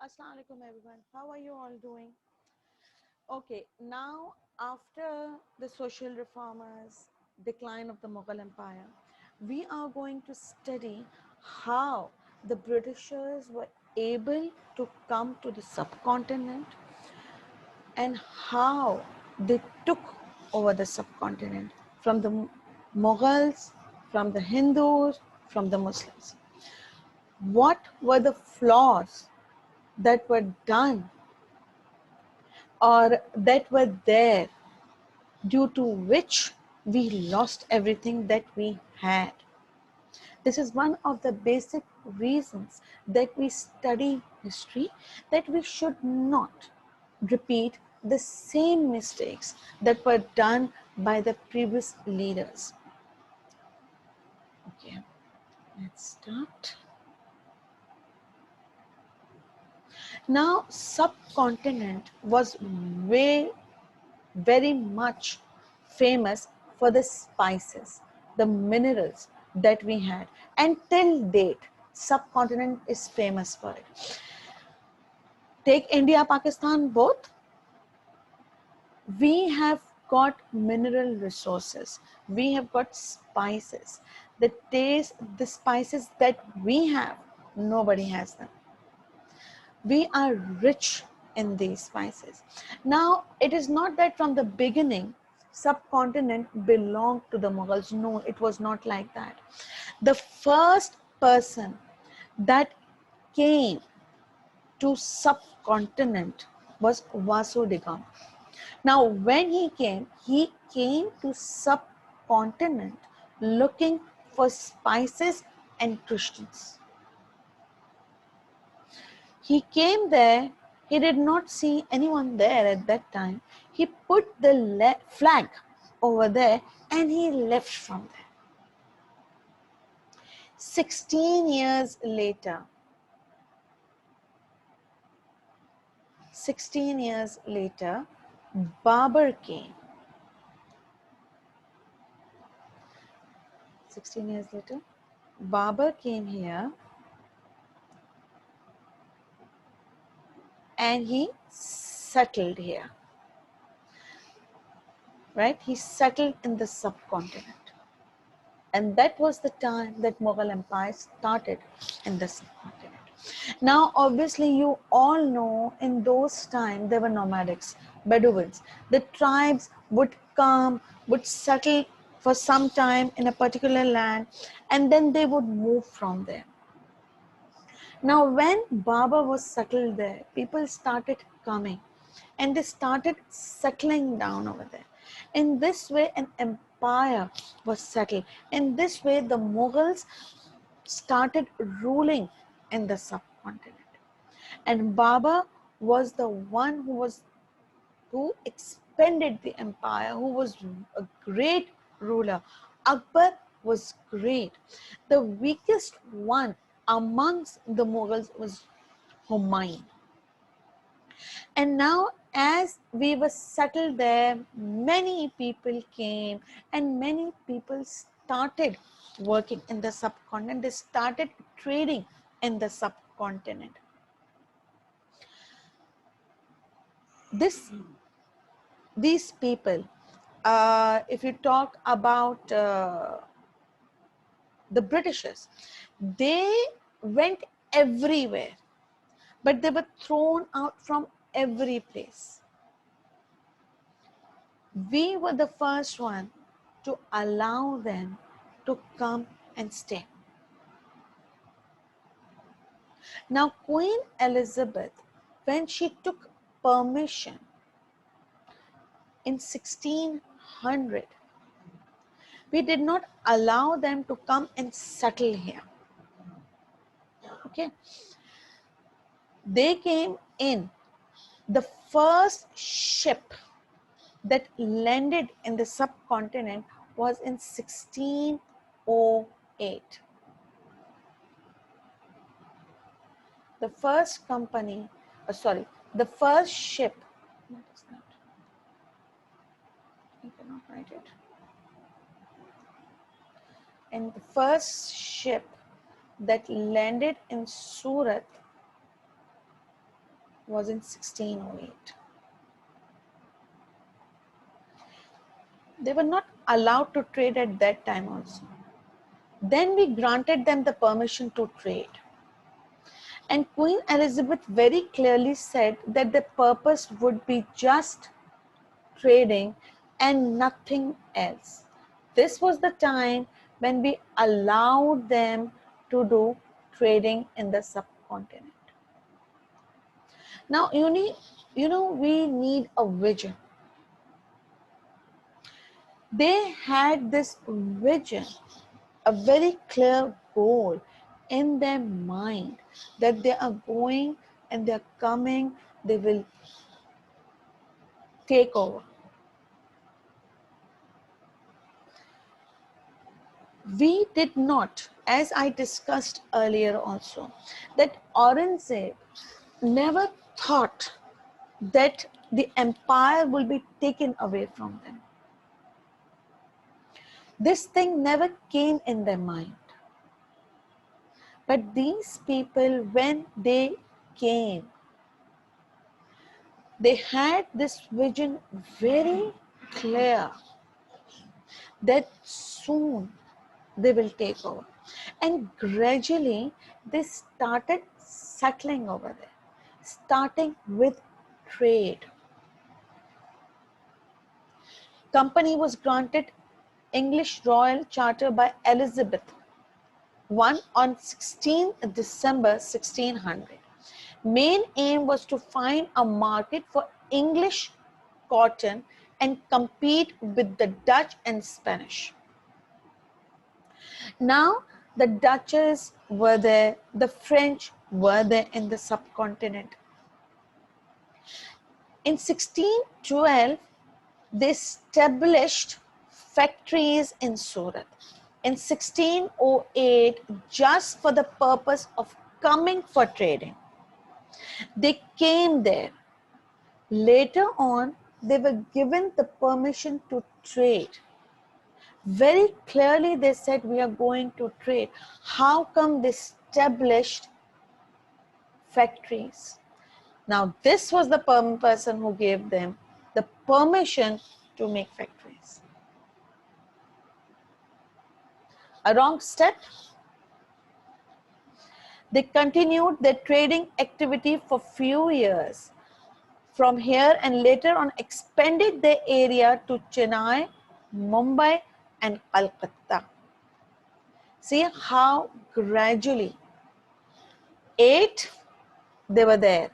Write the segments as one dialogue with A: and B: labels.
A: Assalamu alaikum everyone. How are you all doing? Okay, now after the social reformers, decline of the Mughal Empire, we are going to study how the Britishers were able to come to the subcontinent and how they took over the subcontinent from the Mughals, from the Hindus, from the Muslims. What were the flaws that were done or that were there due to which we lost everything that we had? This is one of the basic reasons that we study history, that we should not repeat the same mistakes that were done by the previous leaders. Okay, let's start. Now, subcontinent was very much famous for the spices, the minerals that we had, and till date, subcontinent is famous for it. Take India, Pakistan, both. We have got mineral resources. We have got spices. The taste, the spices that we have, nobody has them. We are rich in these spices. Now, it is not that from the beginning, subcontinent belonged to the Mughals. No, it was not like that. The first person that came to subcontinent was Vasco da Gama. Now, when he came to subcontinent looking for spices and Christians. He came there, he did not see anyone there at that time. He put the flag over there and he left from there. 16 years later, 16 years later, Babur came. 16 years later, Babur came here and he settled here. Right? He settled in the subcontinent. And that was the time that Mughal Empire started in the subcontinent. Now, obviously, you all know in those times there were nomadics, Bedouins. The tribes would come, would settle for some time in a particular land, and then they would move from there. Now, when Babur was settled there, people started coming and they started settling down over there. In this way, an empire was settled. In this way, the Mughals started ruling in the subcontinent. And Babur was the one who expanded the empire, who was a great ruler. Akbar was great. The weakest one amongst the Mughals was Humayun. And now, as we were settled there, many people came and many people started working in the subcontinent. They started trading in the subcontinent. These people, if you talk about the Britishers, they went everywhere, but they were thrown out from every place. We were the first one to allow them to come and stay. Now, Queen Elizabeth, when she took permission in 1600, we did not allow them to come and settle here. Okay, they came in. The first ship that landed in the subcontinent was in 1608. The first company, the first ship, what is that? You cannot write it. And the first ship that landed in Surat was in 1608. They were not allowed to trade at that time also. Then we granted them the permission to trade. And Queen Elizabeth very clearly said that the purpose would be just trading and nothing else. This was the time when we allowed them to do trading in the subcontinent. Now, we need a vision. They had this vision, a very clear goal in their mind that they are going and they're coming, they will take over. We did not, as I discussed earlier also, that Aurangzeb never thought that the empire will be taken away from them. This thing never came in their mind. But these people, when they came, they had this vision very clear that soon they will take over. And gradually they started settling over there, starting with trade. Company was granted English Royal Charter by Elizabeth I on 16 December 1600. Main aim was to find a market for English cotton and compete with the Dutch and Spanish. Now, the Dutches were there, the French were there in the subcontinent. In 1612, they established factories in Surat. In 1608, just for the purpose of coming for trading, they came there. Later on, they were given the permission to trade. Very clearly they said, we are going to trade. How come they established factories? Now this was the person who gave them the permission to make factories. A wrong step? They continued their trading activity for few years from here and later on expanded their area to Chennai, Mumbai and Calcutta. See how gradually, 8 they were there.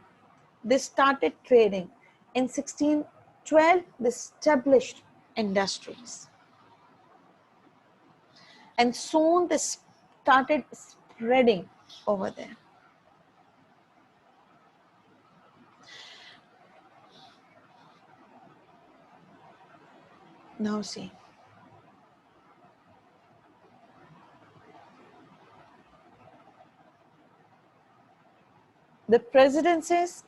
A: They started trading. In 1612, they established industries. And soon they started spreading over there. Now see. The presidencies,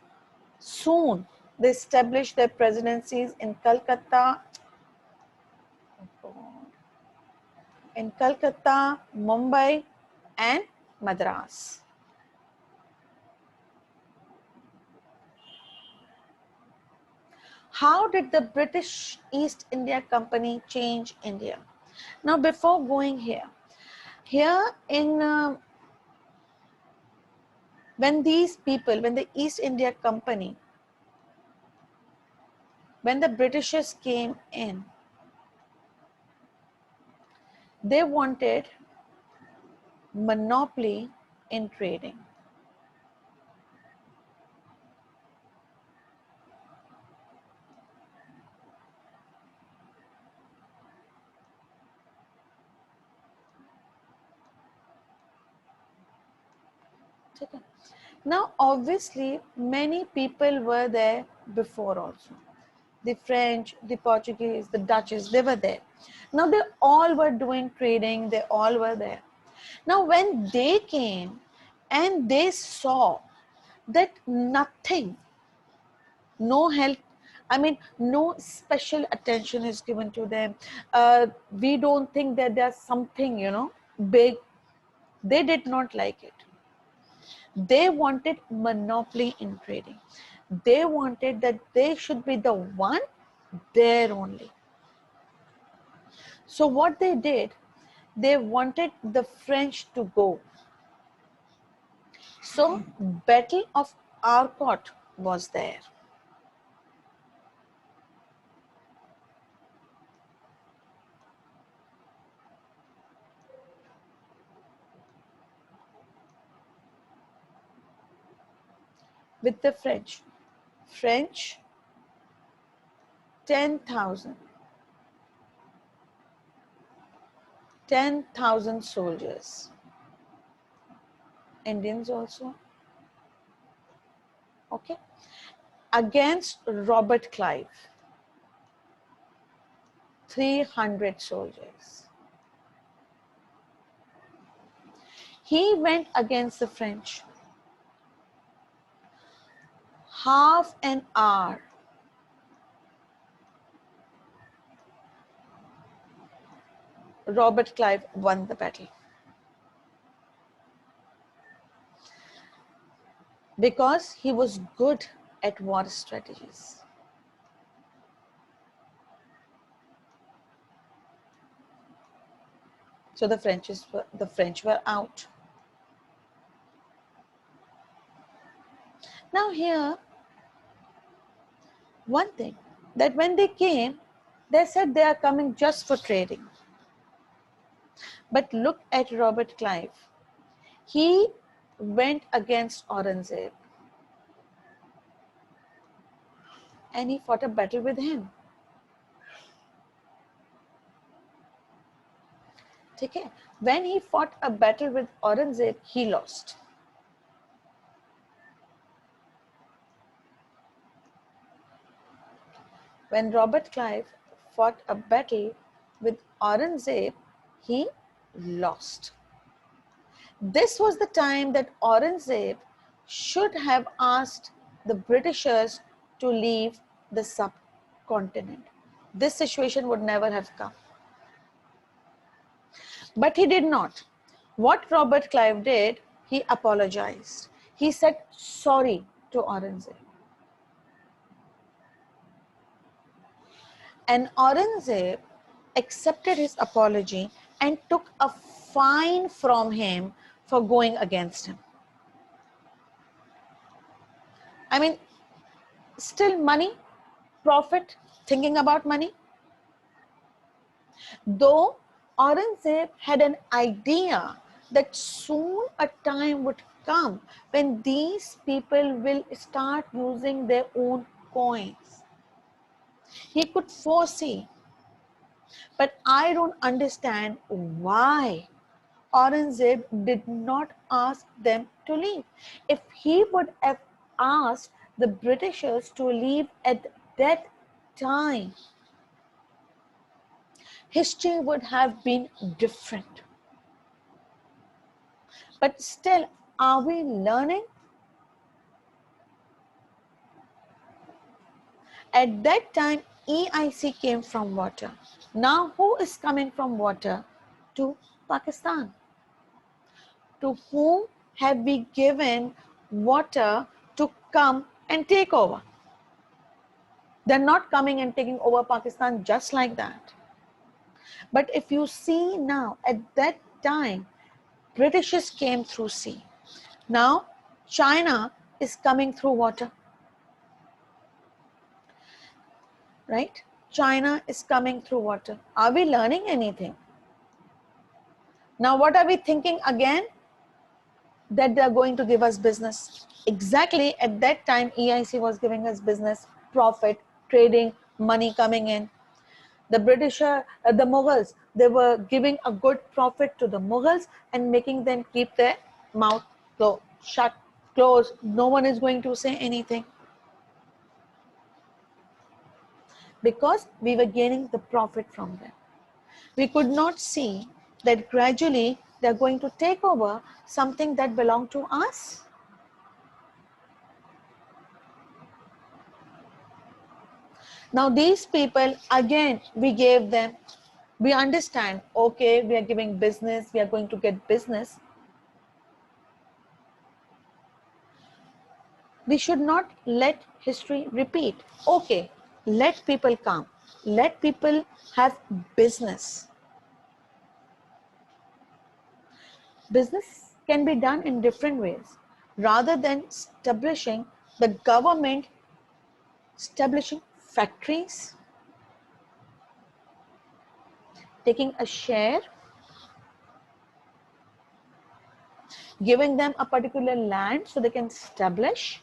A: soon they established their presidencies in Calcutta, Mumbai and Madras. How did the British East India Company change India? Now before going here in when the East India Company, when the Britishers came in, they wanted monopoly in trading. Now obviously many people were there before also. The French, the Portuguese, the Dutches, they were there. Now they all were doing trading, they all were there. Now when they came and they saw that nothing, no help, no special attention is given to them. We don't think that there's something, big. They did not like it. They wanted monopoly in trading. They wanted that they should be the one there only. So what they did, they wanted the French to go. So Battle of Arcot was there. With the French. French 10,000. 10,000 soldiers. Indians also. Okay. Against Robert Clive. 300 soldiers. He went against the French. Half an hour. Robert Clive won the battle. Because he was good at war strategies. So the French were out. Now here, one thing, that when they came, they said they are coming just for trading. But look at Robert Clive. He went against Aurangzeb and he fought a battle with him. Okay. When he fought a battle with Aurangzeb, he lost. When Robert Clive fought a battle with Aurangzeb, he lost. This was the time that Aurangzeb should have asked the Britishers to leave the subcontinent. This situation would never have come. But he did not. What Robert Clive did, he apologized. He said sorry to Aurangzeb. And Aurangzeb accepted his apology and took a fine from him for going against him. I mean, still money, profit, thinking about money. Though Aurangzeb had an idea that soon a time would come when these people will start using their own coins. He could foresee. But I don't understand why Aurangzeb did not ask them to leave. If he would have asked the Britishers to leave at that time, history would have been different. But still, are we learning? At that time, EIC came from water. Now, who is coming from water to Pakistan? To whom have we given water to come and take over? They're not coming and taking over Pakistan just like that. But if you see now, at that time, Britishers came through sea. Now, China is coming through water. Right? China is coming through water. Are we learning anything? Now, what are we thinking again? That they are going to give us business. Exactly at that time, EIC was giving us business, profit, trading, money coming in. The the Mughals, they were giving a good profit to the Mughals and making them keep their mouth shut, closed. No one is going to say anything. Because we were gaining the profit from them. We could not see that gradually they're going to take over something that belonged to us. Now these people, again, we gave them, we understand, okay, we are giving business, we are going to get business. We should not let history repeat. Okay, let people come. Let people have business. Business can be done in different ways. Rather than establishing the government, establishing factories, taking a share, giving them a particular land so they can establish.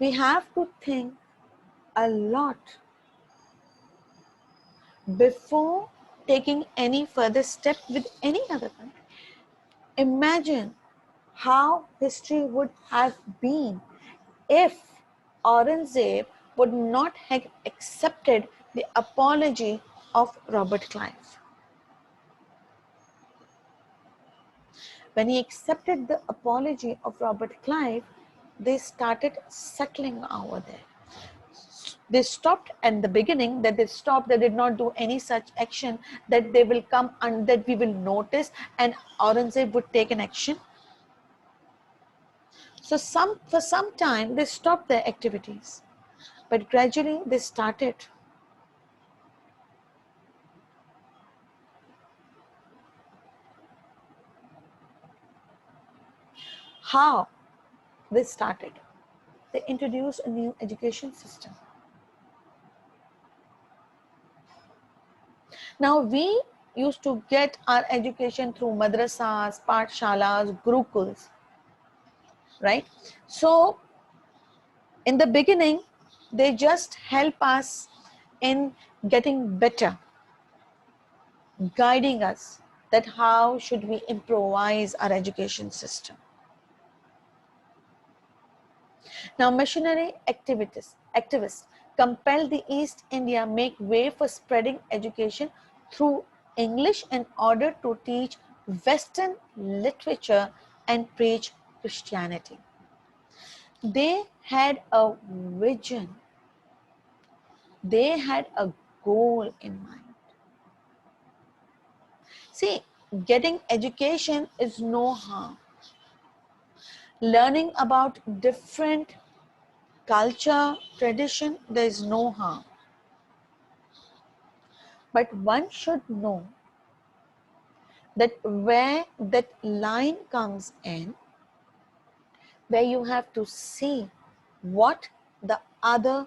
A: We have to think a lot before taking any further step with any other country. Imagine how history would have been if Aurangzeb would not have accepted the apology of Robert Clive. When he accepted the apology of Robert Clive, they started settling over there. They stopped at the beginning, that they stopped, they did not do any such action that they will come and that we will notice and Aurangzeb would take an action. So for some time they stopped their activities, but gradually they started. How they started? They introduced a new education system. Now we used to get our education through madrasas, pathshalas, gurukuls, right? So in the beginning, they just help us in getting better, guiding us that how should we improvise our education system. Now missionary activists compelled the East India make way for spreading education through English in order to teach Western literature and preach Christianity. They had a vision, they had a goal in mind. See, getting education is no harm. Learning about different culture, tradition, there is no harm. But one should know that where that line comes in, where you have to see what the other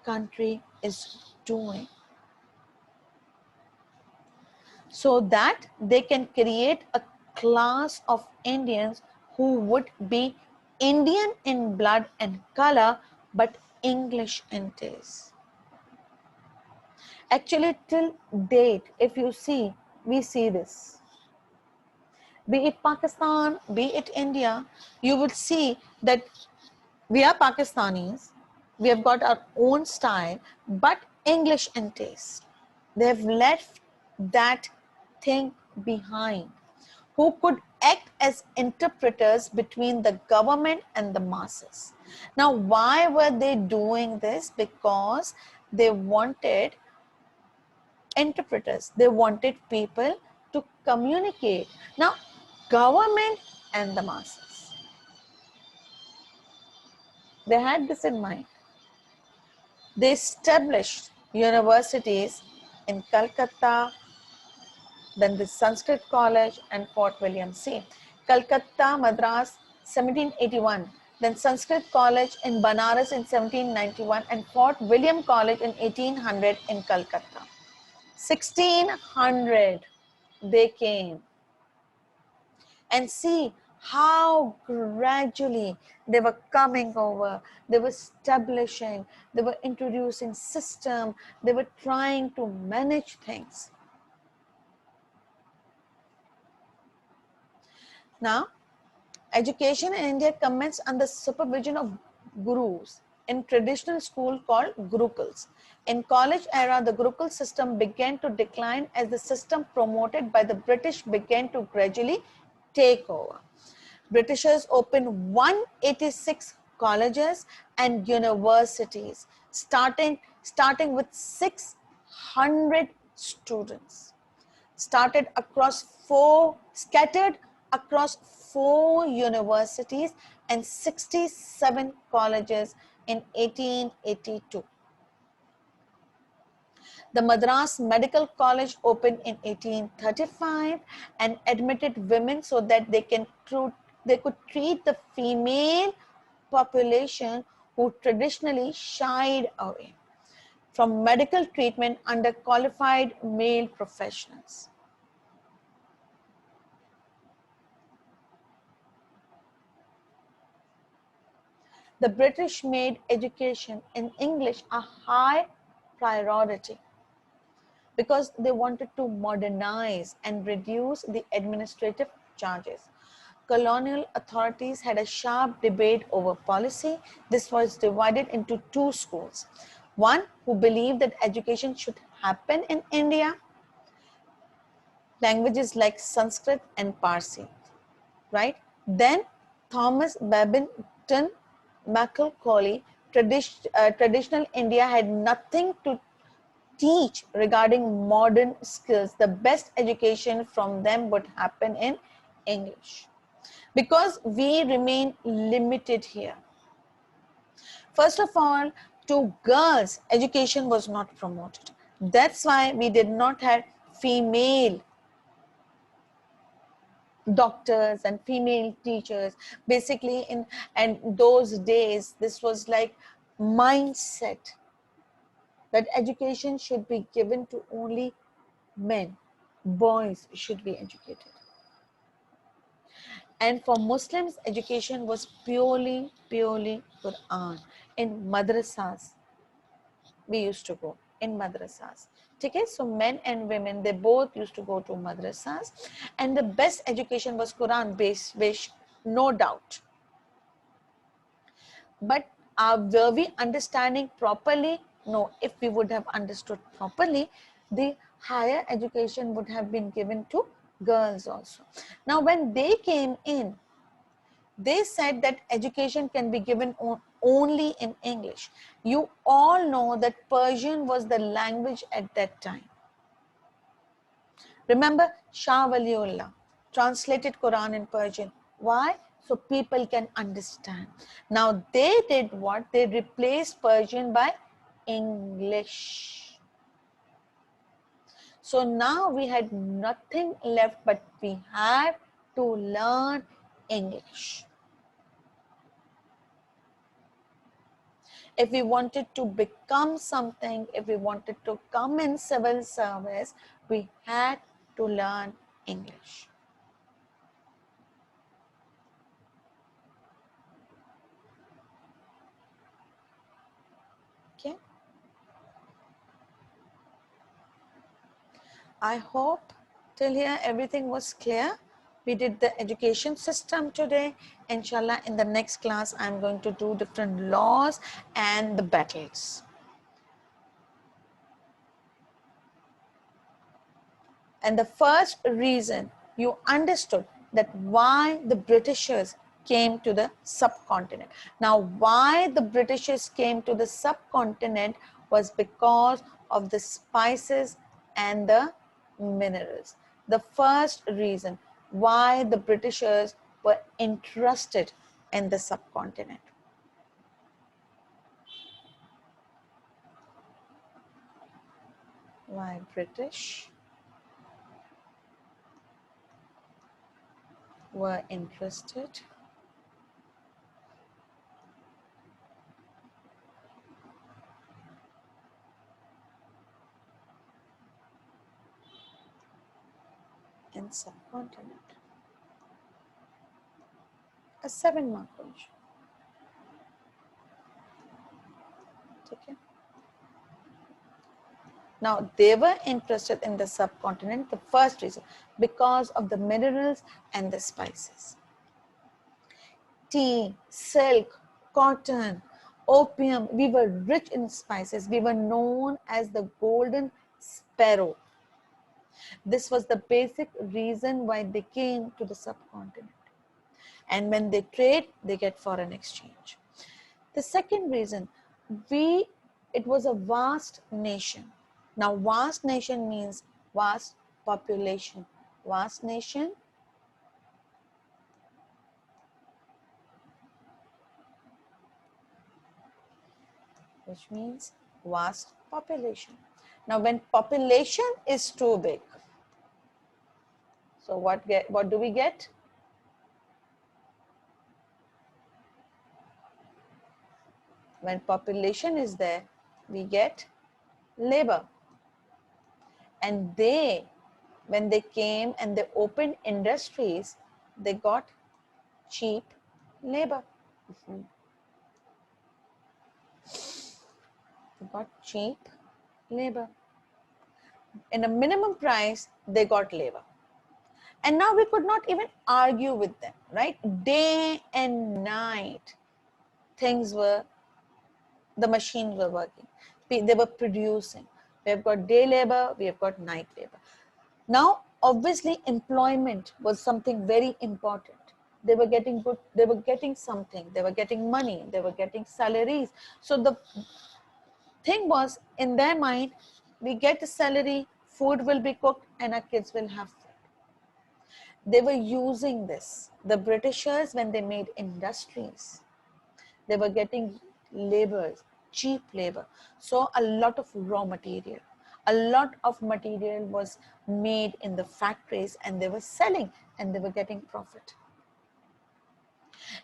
A: country is doing, so that they can create a class of Indians who would be Indian in blood and color, but English in taste. Actually, till date, if you see, we see this. Be it Pakistan, be it India, you will see that we are Pakistanis, we have got our own style, but English in taste. They have left that thing behind. Who could act as interpreters between the government and the masses. Now, why were they doing this? Because they wanted interpreters, they wanted people to communicate. Now, government and the masses, they had this in mind. They established universities in Calcutta, then the Sanskrit College and Fort William. See, Calcutta, Madras, 1781. Then Sanskrit College in Banaras in 1791 and Fort William College in 1800 in Calcutta. 1600 they came. And see how gradually they were coming over, they were establishing, they were introducing system, they were trying to manage things. Now, education in India commenced under supervision of gurus in traditional school called gurukuls. In college era, the gurukul system began to decline as the system promoted by the British began to gradually take over. Britishers opened 186 colleges and universities, starting with 600 students, started across 4 scattered across 4 universities and 67 colleges in 1882. The Madras Medical College opened in 1835 and admitted women so that they could treat the female population who traditionally shied away from medical treatment under qualified male professionals. The British made education in English a high priority because they wanted to modernize and reduce the administrative charges. Colonial authorities had a sharp debate over policy. This was divided into two schools. One who believed that education should happen in India, languages like Sanskrit and Parsi, right? Then Thomas Babington Macaulay, traditional India had nothing to teach regarding modern skills. The best education from them would happen in English. Because we remain limited here. First of all, to girls, education was not promoted. That's why we did not have female doctors and female teachers. Basically, in and those days, this was like mindset that education should be given to only men. Boys should be educated. And for Muslims, education was purely Quran. In madrasas, we used to go in madrasas. Okay, so men and women, they both used to go to madrasas, and the best education was Quran based, no doubt. But were we understanding properly? No. If we would have understood properly, the higher education would have been given to girls also. Now, when they came in, they said that education can be given only in English. You all know that Persian was the language at that time. Remember, Shah Waliullah translated Quran in Persian. Why? So people can understand. Now they did what? They replaced Persian by English. So now we had nothing left but we had to learn English. If we wanted to become something, if we wanted to come in civil service, we had to learn English. Okay. I hope till here everything was clear. We did the education system today. Inshallah, in the next class, I'm going to do different laws and the battles. And the first reason you understood that why the Britishers came to the subcontinent. Now, why the Britishers came to the subcontinent was because of the spices and the minerals. The first reason why the Britishers were interested in the subcontinent. Why British were interested in subcontinent. A 7-mark question. Okay. Now, they were interested in the subcontinent, the first reason, because of the minerals and the spices. Tea, silk, cotton, opium, we were rich in spices. We were known as the golden sparrow. This was the basic reason why they came to the subcontinent. And when they trade, they get foreign exchange. The second reason, it was a vast nation. Now, vast nation means vast population. Vast nation which means vast population. Now, when population is too big, so what do we get? When population is there, we get labor. And when they came and they opened industries, they got cheap labor. They got cheap labor. In a minimum price, they got labor. And now we could not even argue with them, right? Day and night, the machines were working. They were producing. We have got day labor, we have got night labor. Now, obviously, employment was something very important. They were getting good, they were getting something, they were getting money, they were getting salaries. So the thing was, in their mind, we get a salary, food will be cooked, and our kids will have food. They were using this. The Britishers, when they made industries, they were getting laborers, cheap labor. So a lot of raw material. A lot of material was made in the factories and they were selling and they were getting profit.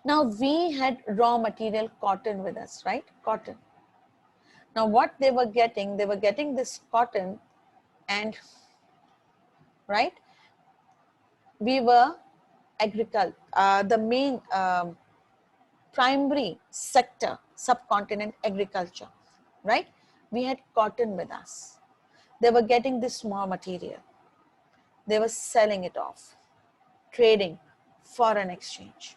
A: Now we had raw material cotton with us, right? Cotton. Now what they were getting this cotton and, right? We were the main primary sector, subcontinent agriculture, right? We had cotton with us. They were getting this raw material. They were selling it off, trading, foreign exchange.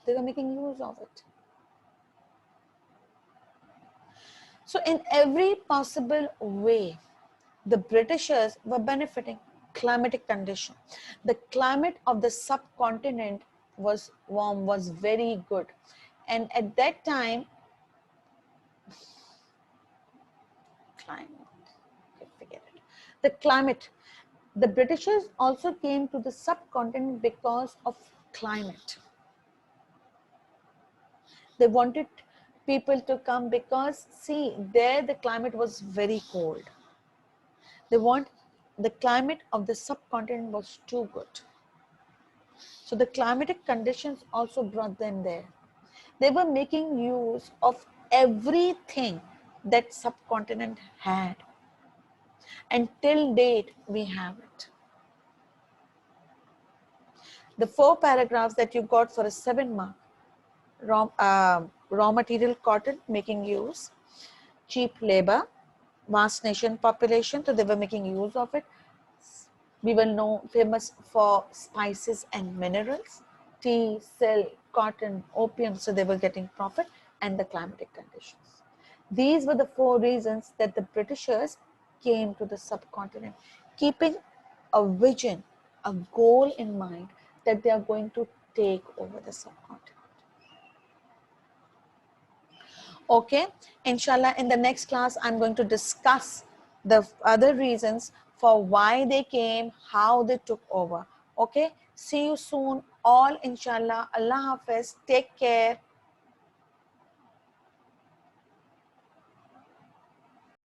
A: They were making use of it. So in every possible way, the Britishers were benefiting. Climatic condition. The climate of the subcontinent was warm, was very good. And at that time, forget it. The climate, the Britishers also came to the subcontinent because of climate. They wanted people to come because, see, there the climate was very cold. The climate of the subcontinent was too good. So the climatic conditions also brought them there. They were making use of everything that subcontinent had. And till date, we have it. The 4 paragraphs that you got for a 7 mark, raw material cotton, making use, cheap labor, vast nation population, so they were making use of it. We were famous for spices and minerals, tea, silk, cotton, opium, so they were getting profit, and the climatic conditions. These were the 4 reasons that the Britishers came to the subcontinent, keeping a vision, a goal in mind that they are going to take over the subcontinent. Okay, inshallah, in the next class, I'm going to discuss the other reasons for why they came, how they took over. Okay, see you soon, all inshallah. Allah Hafiz, take care.